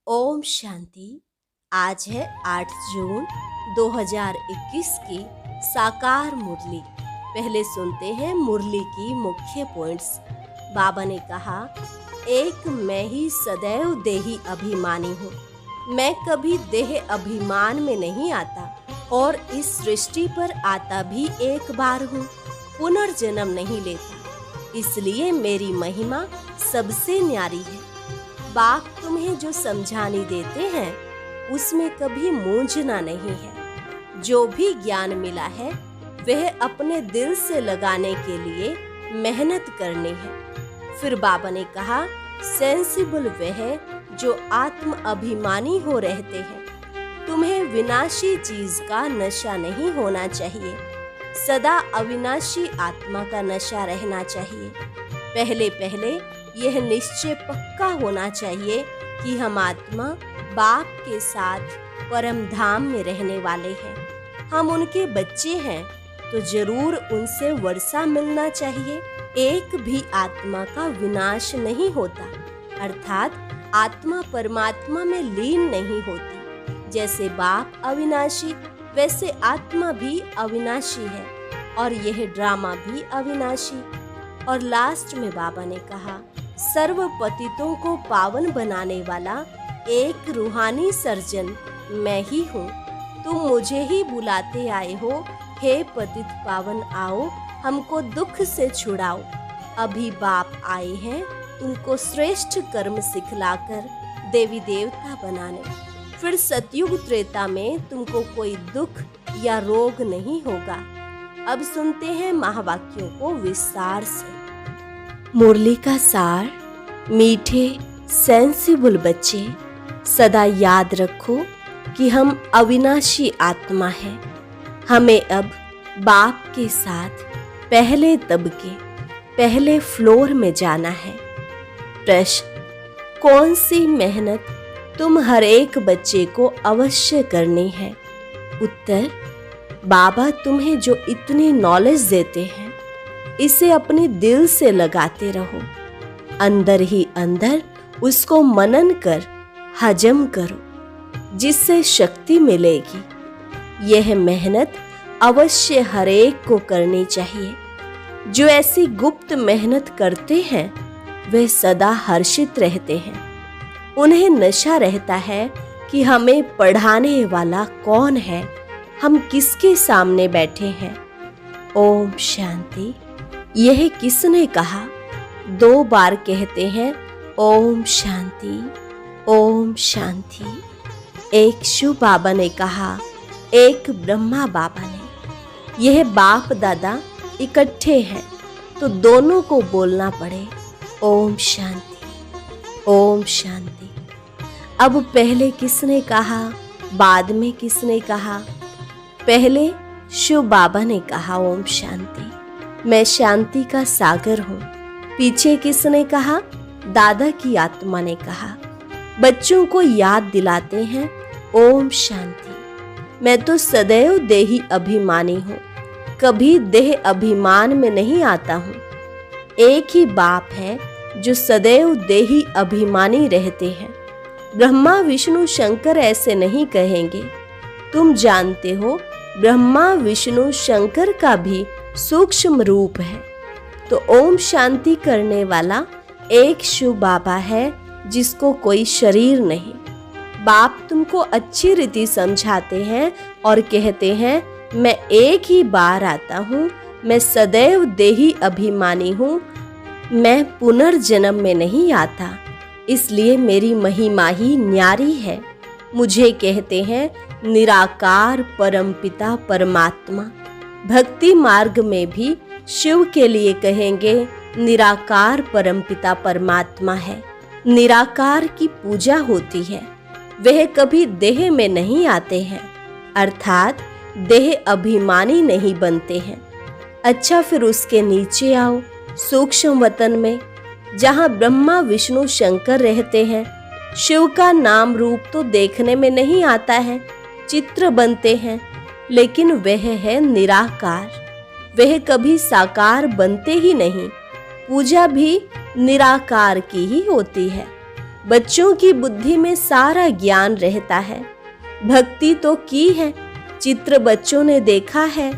ओम शांति। आज है 8 जून 2021 की साकार मुरली। पहले सुनते हैं मुरली की मुख्य पॉइंट्स। बाबा ने कहा, एक मैं ही सदैव देही अभिमानी हूँ। मैं कभी देह अभिमान में नहीं आता और इस सृष्टि पर आता भी एक बार हूँ, पुनर्जन्म नहीं लेता। इसलिए मेरी महिमा सबसे न्यारी है। बाप तुम्हें जो समझानी देते हैं उसमें कभी मूंझना नहीं है। जो भी ज्ञान मिला है वह अपने दिल से लगाने के लिए मेहनत करनी है। फिर बाबा ने कहा, सेंसिबल वह जो आत्म अभिमानी हो रहते हैं। तुम्हें विनाशी चीज का नशा नहीं होना चाहिए, सदा अविनाशी आत्मा का नशा रहना चाहिए। पहले पहले यह निश्चय पक्का होना चाहिए कि हम आत्मा बाप के साथ परम धाम में रहने वाले हैं। हम उनके बच्चे हैं तो जरूर उनसे वर्षा मिलना चाहिए। एक भी आत्मा का विनाश नहीं होता, अर्थात आत्मा परमात्मा में लीन नहीं होती। जैसे बाप अविनाशी वैसे आत्मा भी अविनाशी है और यह ड्रामा भी अविनाशी। और लास्ट में बाबा ने कहा, सर्व पतितों को पावन बनाने वाला एक रूहानी सर्जन मैं ही हूँ। तुम मुझे ही बुलाते आए हो, हे पतित पावन आओ, हमको दुख से छुड़ाओ। अभी बाप आए हैं तुमको श्रेष्ठ कर्म सिखलाकर देवी देवता बनाने। फिर सतयुग त्रेता में तुमको कोई दुख या रोग नहीं होगा। अब सुनते हैं महावाक्यों को विस्तार से। मुरली का सार। मीठे सेंसिबल बच्चे, सदा याद रखो कि हम अविनाशी आत्मा हैं। हमें अब बाप के साथ पहले तबके पहले फ्लोर में जाना है। प्रश्न, कौन सी मेहनत तुम हर एक बच्चे को अवश्य करनी है? उत्तर, बाबा तुम्हें जो इतनी नॉलेज देते हैं इसे अपने दिल से लगाते रहो। अंदर ही अंदर उसको मनन कर हजम करो, जिससे शक्ति मिलेगी। यह मेहनत अवश्य हर एक को करनी चाहिए। जो ऐसी गुप्त मेहनत करते हैं वे सदा हर्षित रहते हैं। उन्हें नशा रहता है कि हमें पढ़ाने वाला कौन है, हम किसके सामने बैठे हैं। ओम शांति। यह किसने कहा? 2 बार कहते हैं ओम शांति, ओम शांति। एक शिव बाबा ने कहा, एक ब्रह्मा बाबा ने। यह बाप दादा इकट्ठे हैं तो दोनों को बोलना पड़े ओम शांति, ओम शांति। अब पहले किसने कहा, बाद में किसने कहा? पहले शिव बाबा ने कहा ओम शांति, मैं शांति का सागर हूँ। पीछे किसने कहा? दादा की आत्मा ने कहा। बच्चों को याद दिलाते हैं ओम शांति, मैं तो सदैव देही अभिमानी हूँ, कभी देह अभिमान में नहीं आता हूँ। एक ही बाप है जो सदैव देही अभिमानी रहते हैं। ब्रह्मा विष्णु शंकर ऐसे नहीं कहेंगे। तुम जानते हो ब्रह्मा विष्णु शंकर का भी सूक्ष्म रूप है। तो ओम शांति करने वाला एक शिव बाबा है जिसको कोई शरीर नहीं। बाप तुमको अच्छी रीति समझाते हैं और कहते हैं, मैं एक ही बार आता हूँ, मैं सदैव देही अभिमानी हूँ, मैं पुनर्जन्म में नहीं आता, इसलिए मेरी महिमा ही न्यारी है। मुझे कहते हैं निराकार परमपिता परमात्मा। भक्ति मार्ग में भी शिव के लिए कहेंगे निराकार परमपिता परमात्मा है। निराकार की पूजा होती है, वह कभी देह में नहीं आते हैं, अर्थात देह अभिमानी नहीं बनते हैं। अच्छा, फिर उसके नीचे आओ सूक्ष्म वतन में, जहाँ ब्रह्मा विष्णु शंकर रहते हैं। शिव का नाम रूप तो देखने में नहीं आता है, चित्र बनते हैं, लेकिन वह है निराकार। वह कभी साकार बनते ही नहीं। पूजा भी निराकार की ही होती है। बच्चों की बुद्धि में सारा ज्ञान रहता है। भक्ति तो की है, चित्र बच्चों ने देखा है।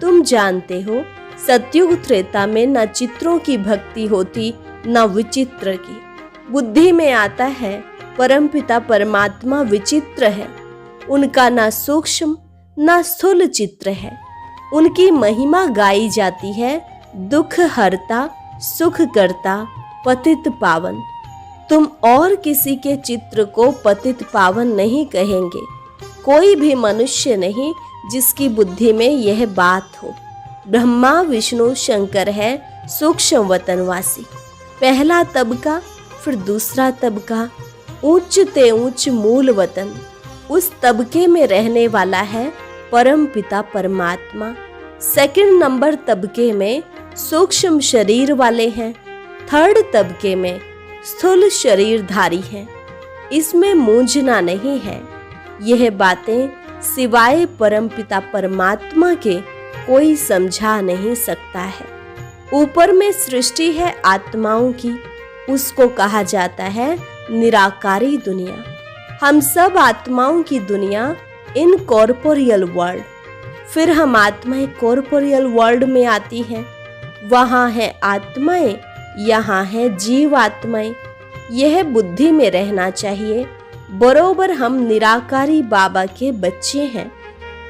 तुम जानते हो, सतयुग त्रेता में न चित्रों की भक्ति होती न विचित्र की। बुद्धि में आता है परमपिता परमात्मा विचित्र है। उनका न सूक्ष्म न स्थूल चित्र है। उनकी महिमा गाई जाती है, दुख हरता सुख करता पतित पावन। तुम और किसी के चित्र को पतित पावन नहीं कहेंगे। कोई भी मनुष्य नहीं जिसकी बुद्धि में यह बात हो। ब्रह्मा विष्णु शंकर है सूक्ष्म वतनवासी। पहला तबका फिर दूसरा तबका, ऊंच ते ऊंच मूल वतन, उस तबके में रहने वाला है परम पिता परमात्मा। सेकंड नंबर तबके में सूक्ष्म शरीर वाले हैं। थर्ड तबके में स्थूल शरीरधारी हैं। इसमें मूंझना नहीं है। यह बातें सिवाय परमपिता परमात्मा के कोई समझा नहीं सकता है। ऊपर में सृष्टि है आत्माओं की, उसको कहा जाता है निराकारी दुनिया। हम सब आत्माओं की दुनिया, इनकॉर्पोरियल वर्ल्ड। फिर हम आत्माएं कॉर्पोरियल वर्ल्ड में आती हैं। वहाँ है आत्माएं, यहाँ है जीव आत्माएं। यह बुद्धि में रहना चाहिए। बरोबर हम निराकारी बाबा के बच्चे हैं।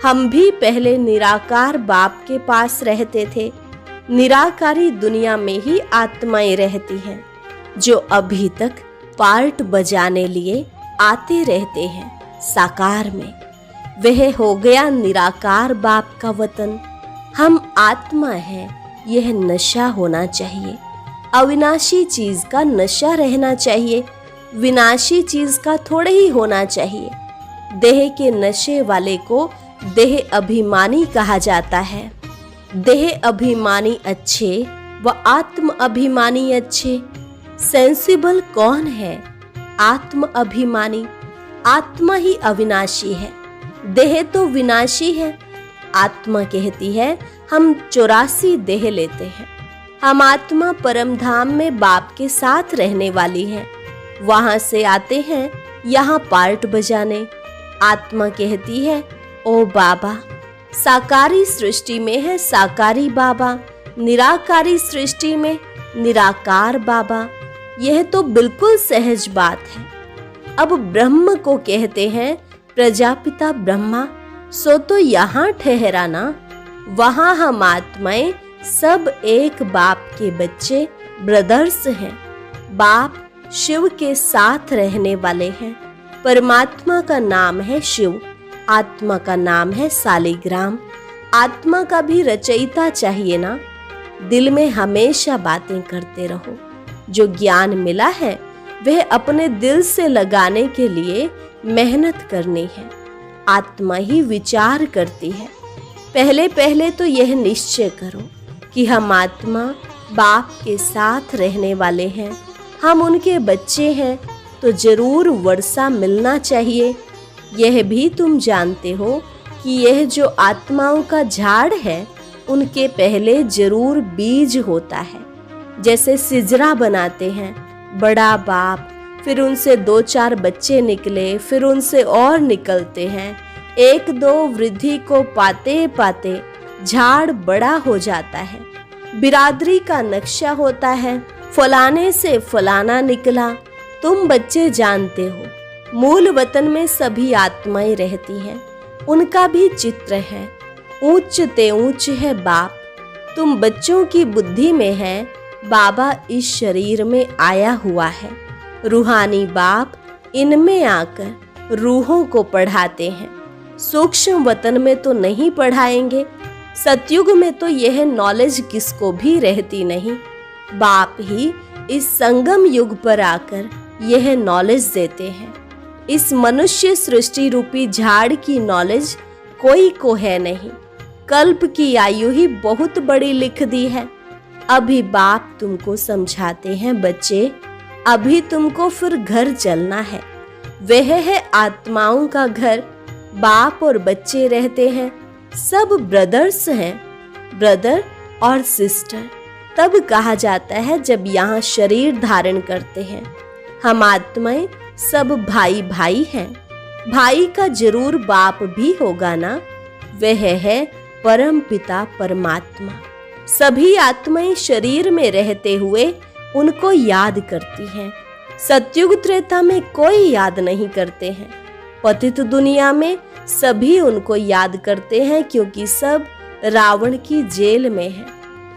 हम भी पहले निराकार बाप के पास रहते थे। निराकारी दुनिया में ही आत्माएं रहती हैं, जो अभी तक पार्ट बजाने लिए आते रहते हैं साकार में। वह हो गया निराकार बाप का वतन। हम आत्मा हैं, यह नशा होना चाहिए। अविनाशी चीज का नशा रहना चाहिए, विनाशी चीज का थोड़े ही होना चाहिए। देह के नशे वाले को देह अभिमानी कहा जाता है। देह अभिमानी अच्छे व आत्म अभिमानी अच्छे। सेंसिबल कौन है? आत्म अभिमानी। आत्मा ही अविनाशी है, देह तो विनाशी है। आत्मा कहती है हम 84 देह लेते हैं। हम आत्मा परम धाम में बाप के साथ रहने वाली है। वहां से आते हैं यहाँ पार्ट बजाने। आत्मा कहती है ओ बाबा, साकारी सृष्टि में है साकारी बाबा, निराकारी सृष्टि में निराकार बाबा। यह तो बिल्कुल सहज बात है। अब ब्रह्म को कहते हैं प्रजापिता ब्रह्मा, सो तो यहाँ ठहराना। वहां हम आत्माएं सब एक बाप के बच्चे, ब्रदर्स हैं। बाप शिव के साथ रहने वाले हैं। परमात्मा का नाम है शिव, आत्मा का नाम है सालिग्राम। आत्मा का भी रचयिता चाहिए ना। दिल में हमेशा बातें करते रहो। जो ज्ञान मिला है वह अपने दिल से लगाने के लिए मेहनत करनी है। आत्मा ही विचार करती है। पहले पहले तो यह निश्चय करो कि हम आत्मा बाप के साथ रहने वाले हैं। हम उनके बच्चे हैं, तो जरूर वर्षा मिलना चाहिए। यह भी तुम जानते हो कि यह जो आत्माओं का झाड़ है, उनके पहले जरूर बीज होता है। जैसे सिजरा बनाते हैं, बड़ा बाप, फिर उनसे 2-4 बच्चे निकले, फिर उनसे और निकलते हैं। 1-2 वृद्धि को पाते पाते झाड़ बड़ा हो जाता है। बिरादरी का नक्शा होता है, फलाने से फलाना निकला। तुम बच्चे जानते हो, मूल वतन में सभी आत्माएं रहती हैं। उनका भी चित्र है। ऊंच ते ऊंच है बाप। तुम बच्चों की बुद्धि में है बाबा इस शरीर में आया हुआ है। रूहानी बाप इनमें आकर रूहों को पढ़ाते हैं। सूक्ष्म वतन में तो नहीं पढ़ाएंगे। सतयुग में तो यह नॉलेज किसको भी रहती नहीं। बाप ही इस संगम युग पर आकर यह नॉलेज देते हैं। इस मनुष्य सृष्टि रूपी झाड़ की नॉलेज कोई को है नहीं। कल्प की आयु ही बहुत बड़ी लिख दी है। अभी बाप तुमको समझाते हैं बच्चे, अभी तुमको फिर घर चलना है। वह है आत्माओं का घर। बाप और बच्चे रहते हैं, सब ब्रदर्स हैं, ब्रदर और सिस्टर। तब कहा जाता है जब यहाँ शरीर धारण करते हैं। हम आत्माएं सब भाई भाई हैं। भाई का जरूर बाप भी होगा ना, वह है परम पिता परमात्मा। सभी आत्माएं शरीर में रहते हुए उनको याद करती हैं। सतयुग त्रेता में कोई याद नहीं करते हैं। पतित दुनिया में सभी उनको याद करते हैं, क्योंकि सब रावण की जेल में है।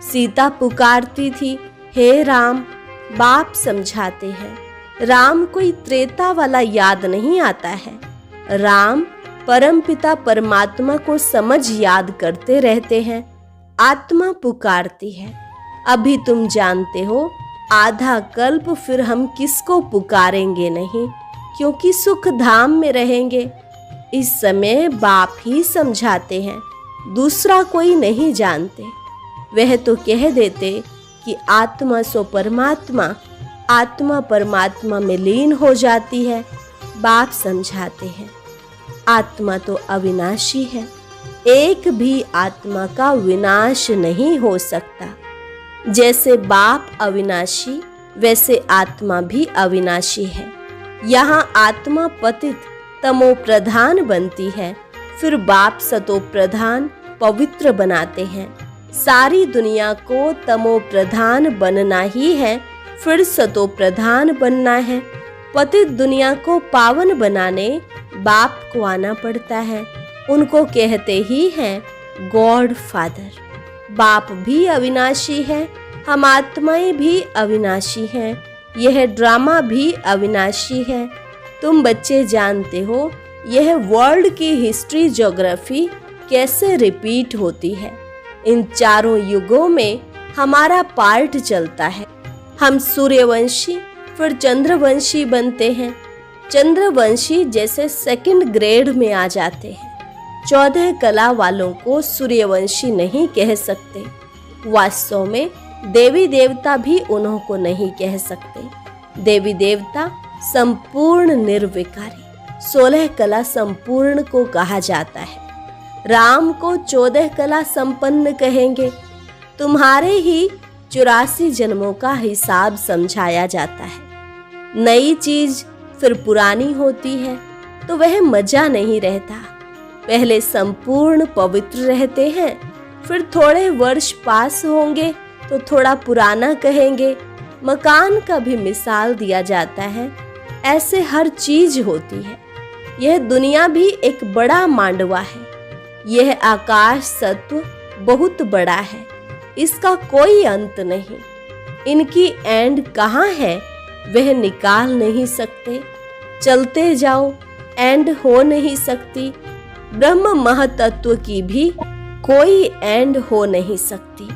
सीता पुकारती थी, हे राम। बाप समझाते हैं, राम कोई त्रेता वाला याद नहीं आता है। राम परमपिता परमात्मा को समझ याद करते रहते हैं। आत्मा पुकारती है, अभी तुम जानते हो, आधा कल्प फिर हम किसको पुकारेंगे नहीं, क्योंकि सुख धाम में रहेंगे। इस समय बाप ही समझाते हैं, दूसरा कोई नहीं जानते। वह तो कह देते कि आत्मा सो परमात्मा, आत्मा परमात्मा में लीन हो जाती है। बाप समझाते हैं, आत्मा तो अविनाशी है, एक भी आत्मा का विनाश नहीं हो सकता। जैसे बाप अविनाशी, वैसे आत्मा भी अविनाशी है। यहाँ आत्मा पतित तमो प्रधान बनती है, फिर बाप सतो प्रधान पवित्र बनाते हैं। सारी दुनिया को तमो प्रधान बनना ही है, फिर सतो प्रधान बनना है। पतित दुनिया को पावन बनाने बाप को आना पड़ता है। उनको कहते ही हैं गॉड फादर। बाप भी अविनाशी है, हम आत्माएं भी अविनाशी हैं। यह ड्रामा भी अविनाशी है। तुम बच्चे जानते हो यह वर्ल्ड की हिस्ट्री ज्योग्राफी कैसे रिपीट होती है। इन चारों युगों में हमारा पार्ट चलता है। हम सूर्यवंशी फिर चंद्रवंशी बनते हैं। चंद्रवंशी जैसे सेकंड ग्रेड में आ जाते हैं। 14 कला वालों को सूर्यवंशी नहीं कह सकते। वास्तव में देवी देवता भी उन्हों को नहीं कह सकते। देवी देवता संपूर्ण निर्विकारी, 16 कला संपूर्ण को कहा जाता है। राम को 14 कला संपन्न कहेंगे। तुम्हारे ही 84 जन्मों का हिसाब समझाया जाता है। नई चीज फिर पुरानी होती है तो वह मजा नहीं रहता। पहले संपूर्ण पवित्र रहते हैं, फिर थोड़े वर्ष पास होंगे तो थोड़ा पुराना कहेंगे। मकान का भी मिसाल दिया जाता है। ऐसे हर चीज होती है। यह दुनिया भी एक बड़ा मांडवा है। यह आकाश तत्व बहुत बड़ा है, इसका कोई अंत नहीं। इनकी एंड कहाँ है वह निकाल नहीं सकते। चलते जाओ, एंड हो नहीं सकती। ब्रह्म महतत्व की भी कोई एंड हो नहीं सकती।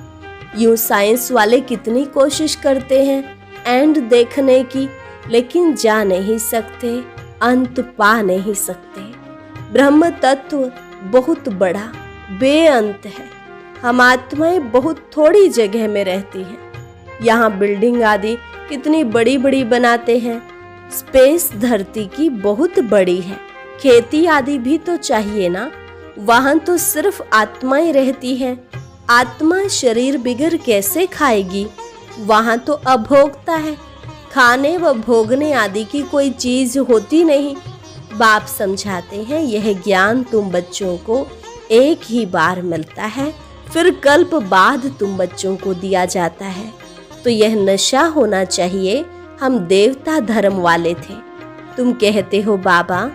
यूं साइंस वाले कितनी कोशिश करते हैं एंड देखने की, लेकिन जा नहीं सकते, अंत पा नहीं सकते। ब्रह्म तत्व बहुत बड़ा बेअंत है। हम आत्माएं बहुत थोड़ी जगह में रहती हैं। यहाँ बिल्डिंग आदि कितनी बड़ी बड़ी बनाते हैं। स्पेस धरती की बहुत बड़ी है। खेती आदि भी तो चाहिए ना। वहां तो सिर्फ आत्माएं रहती हैं। आत्मा शरीर बिगर कैसे खाएगी? वहां तो अभोक्ता है। खाने व भोगने आदि की कोई चीज होती नहीं। बाप समझाते हैं यह ज्ञान तुम बच्चों को एक ही बार मिलता है, फिर कल्प बाद तुम बच्चों को दिया जाता है। तो यह नशा होना चाहिए। हम देवता धर्म वाले थे। तुम कहते हो बाबा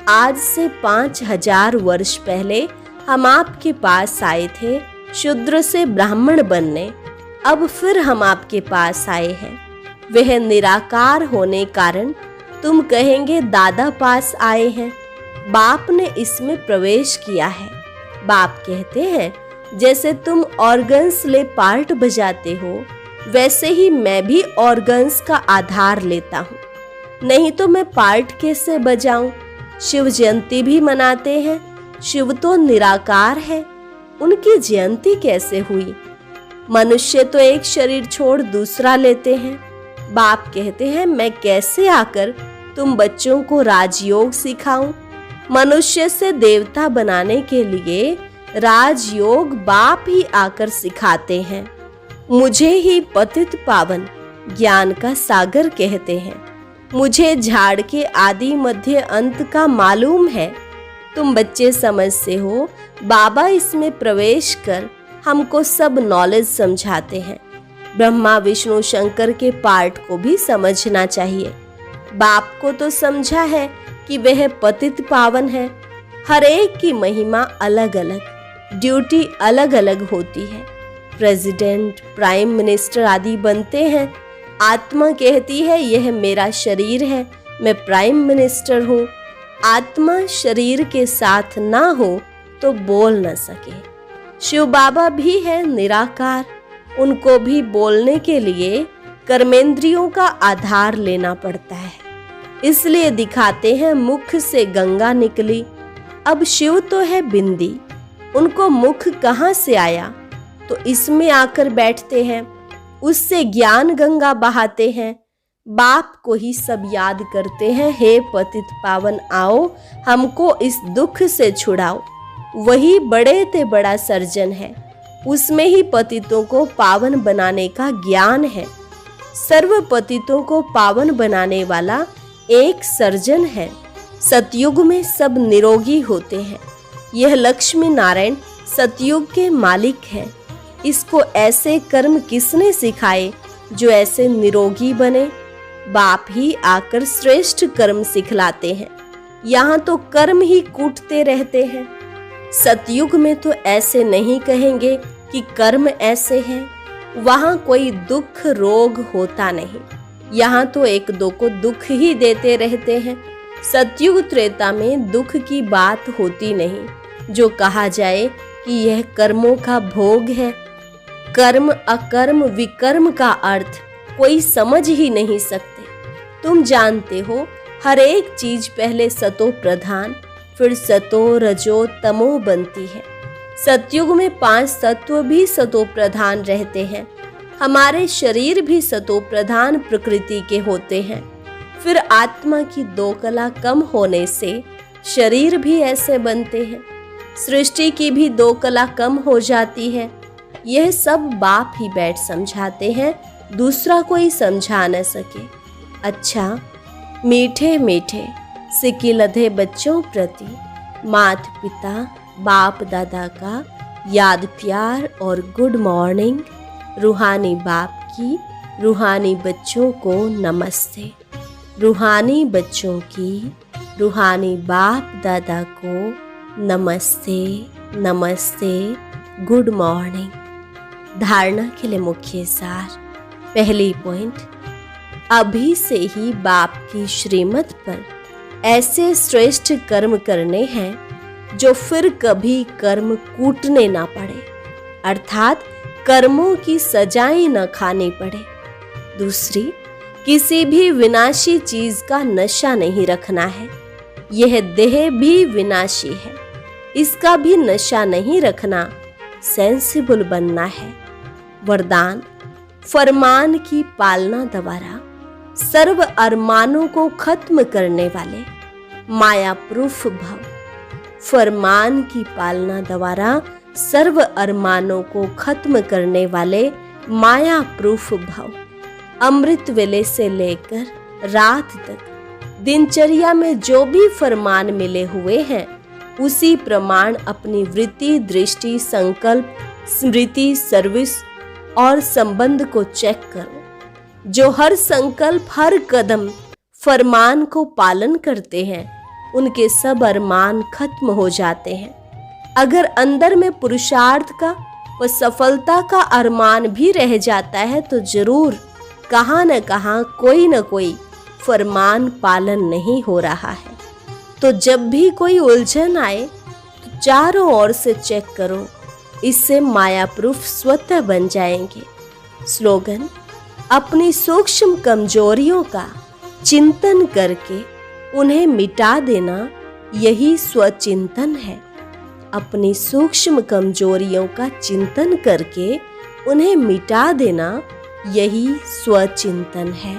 आज से 5000 वर्ष पहले हम आपके पास आए थे शूद्र से ब्राह्मण बनने। अब फिर हम आपके पास आए हैं। वह निराकार होने कारण तुम कहेंगे दादा पास आए हैं। बाप ने इसमें प्रवेश किया है। बाप कहते हैं जैसे तुम ऑर्गन्स ले पार्ट बजाते हो, वैसे ही मैं भी ऑर्गन्स का आधार लेता हूँ। नहीं तो मैं पार्ट कैसे बजाऊं? शिव जयंती भी मनाते हैं। शिव तो निराकार है, उनकी जयंती कैसे हुई? मनुष्य तो एक शरीर छोड़ दूसरा लेते हैं। बाप कहते हैं मैं कैसे आकर तुम बच्चों को राजयोग सिखाऊं? मनुष्य से देवता बनाने के लिए राजयोग बाप ही आकर सिखाते हैं। मुझे ही पतित पावन ज्ञान का सागर कहते हैं। मुझे झाड़ के आदि मध्य अंत का मालूम है। तुम बच्चे समझते हो, बाबा इसमें प्रवेश कर हमको सब नॉलेज समझाते हैं। ब्रह्मा विष्णु शंकर के पार्ट को भी समझना चाहिए। बाप को तो समझा है कि वह पतित पावन है। हर एक की महिमा अलग अलग, ड्यूटी अलग अलग होती है। प्रेसिडेंट, प्राइम मिनिस्टर आदि बनते हैं। आत्मा कहती है यह मेरा शरीर है, मैं प्राइम मिनिस्टर हूँ। आत्मा शरीर के साथ ना हो तो बोल न सके। शिव बाबा भी है निराकार, उनको भी बोलने के लिए कर्मेंद्रियों का आधार लेना पड़ता है। इसलिए दिखाते हैं मुख से गंगा निकली। अब शिव तो है बिंदी, उनको मुख कहाँ से आया? तो इसमें आकर बैठते हैं, उससे ज्ञान गंगा बहाते हैं। बाप को ही सब याद करते हैं, हे पतित पावन आओ हमको इस दुख से छुड़ाओ। वही बड़े ते बड़ा सर्जन है, उसमें ही पतितों को पावन बनाने का ज्ञान है। सर्व पतितों को पावन बनाने वाला एक सर्जन है। सतयुग में सब निरोगी होते हैं। यह लक्ष्मी नारायण सतयुग के मालिक है। इसको ऐसे कर्म किसने सिखाए जो ऐसे निरोगी बने? बाप ही आकर श्रेष्ठ कर्म सिखलाते हैं। यहाँ तो कर्म ही कूटते रहते हैं। सतयुग में तो ऐसे नहीं कहेंगे कि कर्म ऐसे हैं। वहाँ कोई दुख रोग होता नहीं, यहाँ तो एक दो को दुख ही देते रहते हैं। सतयुग त्रेता में दुख की बात होती नहीं। जो कहा जाए कि यह कर्मों का भोग है, कर्म अकर्म विकर्म का अर्थ कोई समझ ही नहीं सकते। तुम जानते हो, हर एक चीज पहले सतो प्रधान, फिर सतो रजो तमो बनती है। सतयुग में 5 तत्व भी सतो प्रधान रहते हैं। हमारे शरीर भी सतो प्रधान प्रकृति के होते हैं। फिर आत्मा की 2 कला कम होने से शरीर भी ऐसे बनते हैं। सृष्टि की भी 2 कला कम हो जाती है। यह सब बाप ही बैठ समझाते हैं, दूसरा कोई समझा न सके। अच्छा, मीठे मीठे सिक्के लधे बच्चों प्रति माता पिता बाप दादा का याद प्यार और गुड मॉर्निंग। रूहानी बाप की रूहानी बच्चों को नमस्ते। रूहानी बच्चों की रूहानी बाप दादा को नमस्ते नमस्ते, गुड मॉर्निंग। धारणा के लिए मुख्य सार। पहली पॉइंट, अभी से ही बाप की श्रीमत पर ऐसे श्रेष्ठ कर्म करने हैं जो फिर कभी कर्म कूटने ना पड़े, अर्थात कर्मों की सजाएं न खानी पड़े। दूसरी, किसी भी विनाशी चीज का नशा नहीं रखना है। यह देह भी विनाशी है, इसका भी नशा नहीं रखना, सेंसिबल बनना है। वरदान, फरमान की पालना द्वारा सर्व अरमानों को खत्म करने वाले माया प्रूफ भव। फरमान की पालना द्वारा सर्व अरमानों को खत्म करने वाले माया प्रूफ भव। अमृत वेले से लेकर रात तक दिनचर्या में जो भी फरमान मिले हुए हैं, उसी प्रमाण अपनी वृत्ति, दृष्टि, संकल्प, स्मृति, सर्विस और संबंध को चेक करो। जो हर संकल्प, हर कदम फरमान को पालन करते हैं, उनके सब अरमान खत्म हो जाते हैं। अगर अंदर में पुरुषार्थ का व सफलता का अरमान भी रह जाता है तो जरूर कहाँ न कहाँ कोई न कोई फरमान पालन नहीं हो रहा है। तो जब भी कोई उलझन आए तो चारों ओर से चेक करो, इससे माया प्रूफ स्वतः बन जाएंगे। स्लोगन, अपनी सूक्ष्म कमजोरियों का चिंतन करके उन्हें मिटा देना, यही स्वचिंतन है। अपनी सूक्ष्म कमजोरियों का चिंतन करके उन्हें मिटा देना, यही स्वचिंतन है।